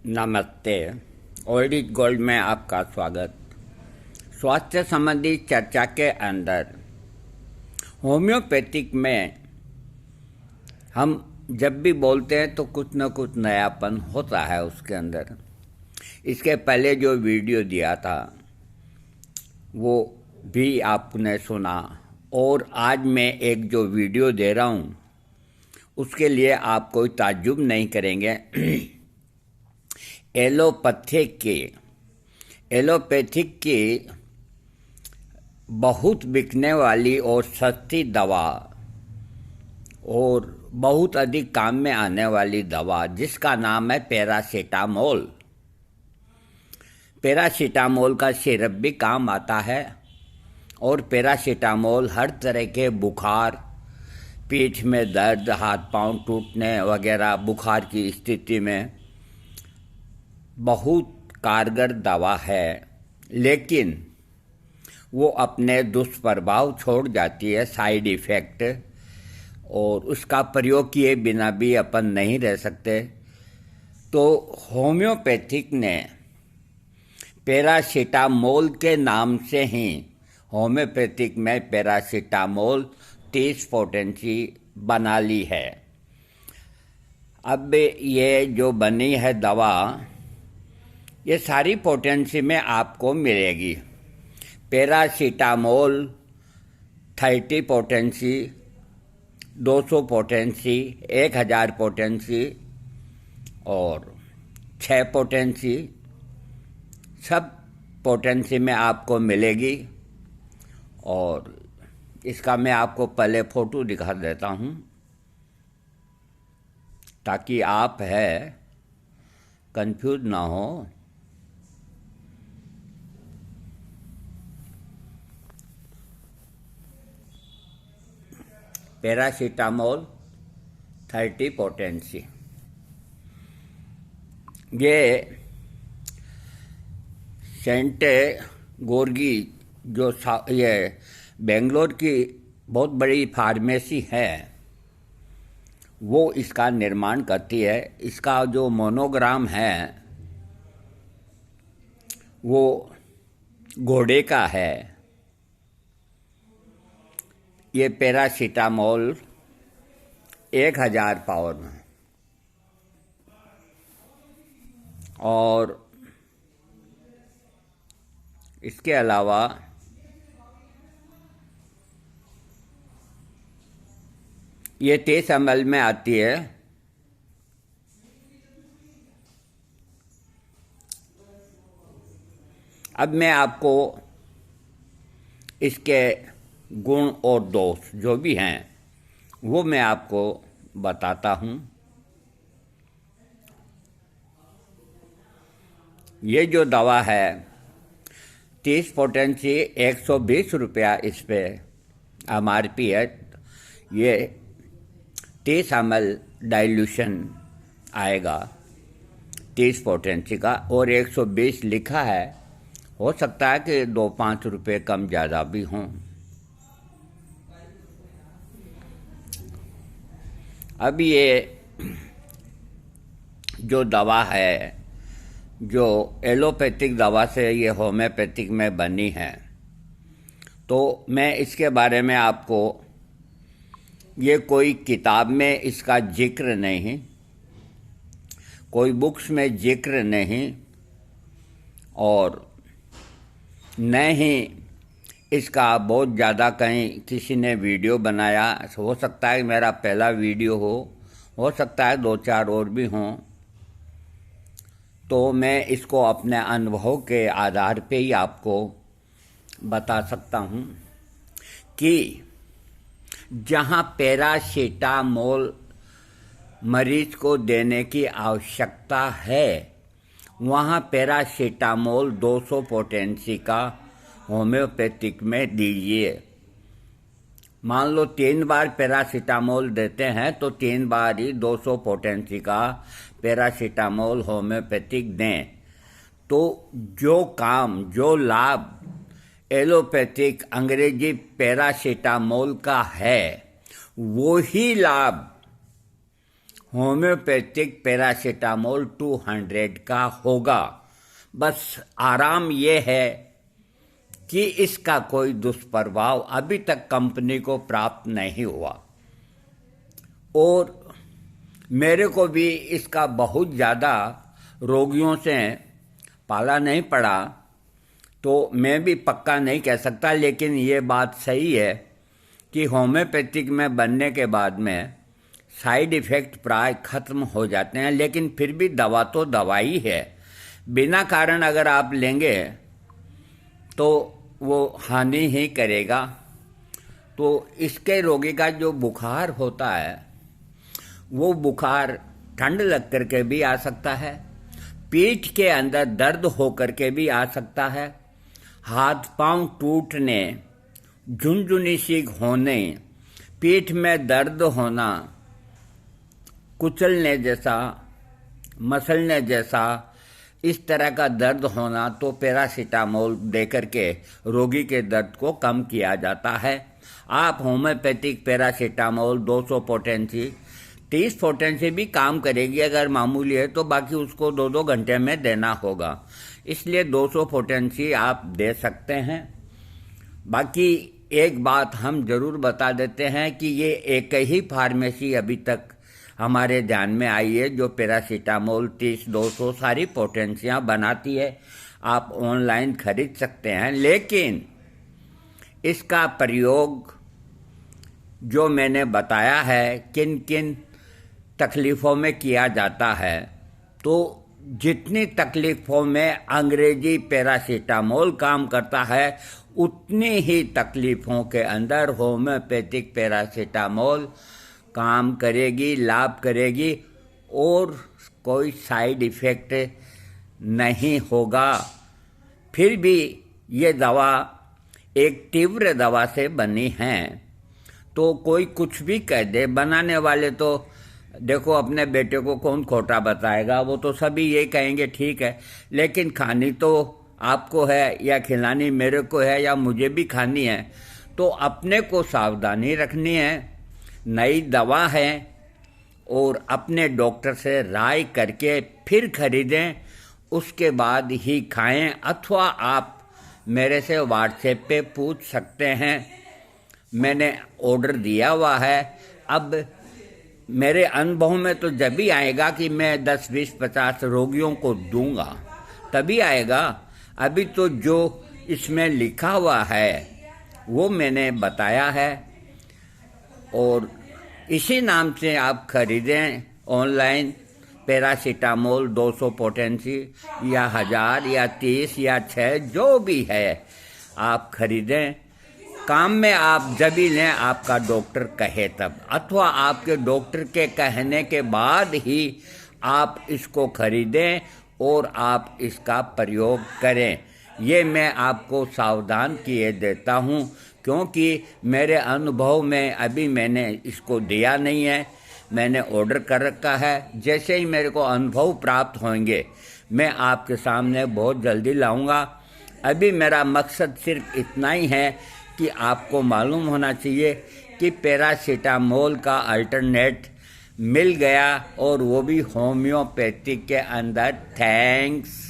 नमस्ते। Old is gold में आपका स्वागत। स्वास्थ्य संबंधी चर्चा के अंदर होम्योपैथिक में हम जब भी बोलते हैं तो कुछ न कुछ नयापन होता है उसके अंदर। इसके पहले जो वीडियो दिया था वो भी आपने सुना, और आज मैं एक जो वीडियो दे रहा हूँ उसके लिए आप कोई ताज्जुब नहीं करेंगे। एलोपैथिक की बहुत बिकने वाली और सस्ती दवा और बहुत अधिक काम में आने वाली दवा जिसका नाम है पैरासीटामोल। पैरासीटामोल का सिरप भी काम आता है, और पैरासीटामोल हर तरह के बुखार, पीठ में दर्द, हाथ पांव टूटने वगैरह बुखार की स्थिति में बहुत कारगर दवा है, लेकिन वो अपने दुष्प्रभाव छोड़ जाती है, साइड इफ़ेक्ट, और उसका प्रयोग किए बिना भी अपन नहीं रह सकते। तो होम्योपैथिक ने पैरासीटामोल के नाम से ही होम्योपैथिक में पैरासीटामोल 30 पोटेंसी बना ली है। अब ये जो बनी है दवा, ये सारी पोटेंसी में आपको मिलेगी। पैरासीटामोल 30 पोटेंसी, 200 पोटेंसी, 1000 पोटेंसी और 6 पोटेंसी, सब पोटेंसी में आपको मिलेगी। और इसका मैं आपको पहले फ़ोटो दिखा देता हूँ ताकि आप कंफ्यूज ना हो। पैरासीटामोल 30 पोटेंसी, ये सेंट गोर्गी जो ये बेंगलोर की बहुत बड़ी फार्मेसी है वो इसका निर्माण करती है। इसका जो मोनोग्राम है वो घोड़े का है। ये पैरासीटामोल 1000 पावर में, और इसके अलावा ये 30 ml में आती है। अब मैं आपको इसके गुण और दोष जो भी हैं वो मैं आपको बताता हूँ। ये जो दवा है 30 पोटेंसी 120 रुपया इस पे MRP है। ये 30 ml डाइल्यूशन आएगा 30 पोटेंसी का, और 120 लिखा है। हो सकता है कि 2-5 रुपये कम ज़्यादा भी हों। अब ये जो दवा है, जो एलोपैथिक दवा से ये होम्योपैथिक में बनी है, तो मैं इसके बारे में आपको, ये कोई किताब में इसका जिक्र नहीं, कोई बुक्स में जिक्र नहीं, और न ही इसका बहुत ज़्यादा कहीं किसी ने वीडियो बनाया। हो सकता है मेरा पहला वीडियो हो सकता है 2-4 और भी हों। तो मैं इसको अपने अनुभव के आधार पे ही आपको बता सकता हूँ कि जहाँ पैरासीटामोल मरीज को देने की आवश्यकता है, वहाँ पैरासीटामोल 200 पोटेंसी का होम्योपैथिक में दीजिए। मान लो 3 बार पैरासीटामोल देते हैं तो 3 बार ही 200 पोटेंसी का पैरासीटामोल होम्योपैथिक दें। तो जो काम, जो लाभ एलोपैथिक अंग्रेजी पैरासीटामोल का है, वो ही लाभ होम्योपैथिक पैरासीटामोल 200 का होगा। बस आराम ये है कि इसका कोई दुष्प्रभाव अभी तक कंपनी को प्राप्त नहीं हुआ और मेरे को भी इसका बहुत ज़्यादा रोगियों से पाला नहीं पड़ा, तो मैं भी पक्का नहीं कह सकता। लेकिन ये बात सही है कि होम्योपैथिक में बनने के बाद में साइड इफ़ेक्ट प्राय खत्म हो जाते हैं, लेकिन फिर भी दवा तो दवा ही है। बिना कारण अगर आप लेंगे तो वो हानि ही करेगा। तो इसके रोगी का जो बुखार होता है वो बुखार ठंड लग कर के भी आ सकता है, पीठ के अंदर दर्द हो कर के भी आ सकता है, हाथ पांव टूटने, झुनझुनी सी होने, पीठ में दर्द होना, कुचलने जैसा, मसलने जैसा, इस तरह का दर्द होना, तो पैरासीटामोल देकर के रोगी के दर्द को कम किया जाता है। आप होम्योपैथिक पैरासीटामोल 200 पोटेंसी 30 पोटेंसी भी काम करेगी अगर मामूली है, तो बाकी उसको 2-2 घंटे में देना होगा। इसलिए 200 पोटेंसी आप दे सकते हैं। बाकी एक बात हम जरूर बता देते हैं कि ये एक ही फार्मेसी अभी तक हमारे ध्यान में आई है जो पैरासीटामोल 30-200 सारी पोटेंसियाँ बनाती है। आप ऑनलाइन खरीद सकते हैं, लेकिन इसका प्रयोग जो मैंने बताया है किन किन तकलीफ़ों में किया जाता है, तो जितनी तकलीफ़ों में अंग्रेजी पैरासीटामोल काम करता है उतनी ही तकलीफ़ों के अंदर होम्योपैथिक पैरासीटामोल काम करेगी, लाभ करेगी और कोई साइड इफ़ेक्ट नहीं होगा। फिर भी ये दवा एक तीव्र दवा से बनी है, तो कोई कुछ भी कह दे, बनाने वाले तो देखो अपने बेटे को कौन खोटा बताएगा, वो तो सभी यही कहेंगे ठीक है, लेकिन खानी तो आपको है या खिलानी मेरे को है या मुझे भी खानी है, तो अपने को सावधानी रखनी है। नई दवा है और अपने डॉक्टर से राय करके फिर खरीदें, उसके बाद ही खाएं, अथवा आप मेरे से व्हाट्सएप पे पूछ सकते हैं। मैंने ऑर्डर दिया हुआ है। अब मेरे अनुभव में तो जब भी आएगा कि मैं 10, 20, 50 रोगियों को दूंगा तभी आएगा। अभी तो जो इसमें लिखा हुआ है वो मैंने बताया है और इसी नाम से आप खरीदें ऑनलाइन पैरासीटामोल 200 पोटेंसी या 1000 या 30 या 6 जो भी है आप खरीदें। काम में आप जब भी लें आपका डॉक्टर कहे तब, अथवा आपके डॉक्टर के कहने के बाद ही आप इसको खरीदें और आप इसका प्रयोग करें। ये मैं आपको सावधान किए देता हूँ, क्योंकि मेरे अनुभव में अभी मैंने इसको दिया नहीं है, मैंने ऑर्डर कर रखा है। जैसे ही मेरे को अनुभव प्राप्त होंगे मैं आपके सामने बहुत जल्दी लाऊंगा। अभी मेरा मकसद सिर्फ इतना ही है कि आपको मालूम होना चाहिए कि पैरासीटामोल का अल्टरनेट मिल गया और वो भी होम्योपैथिक के अंदर। थैंक्स।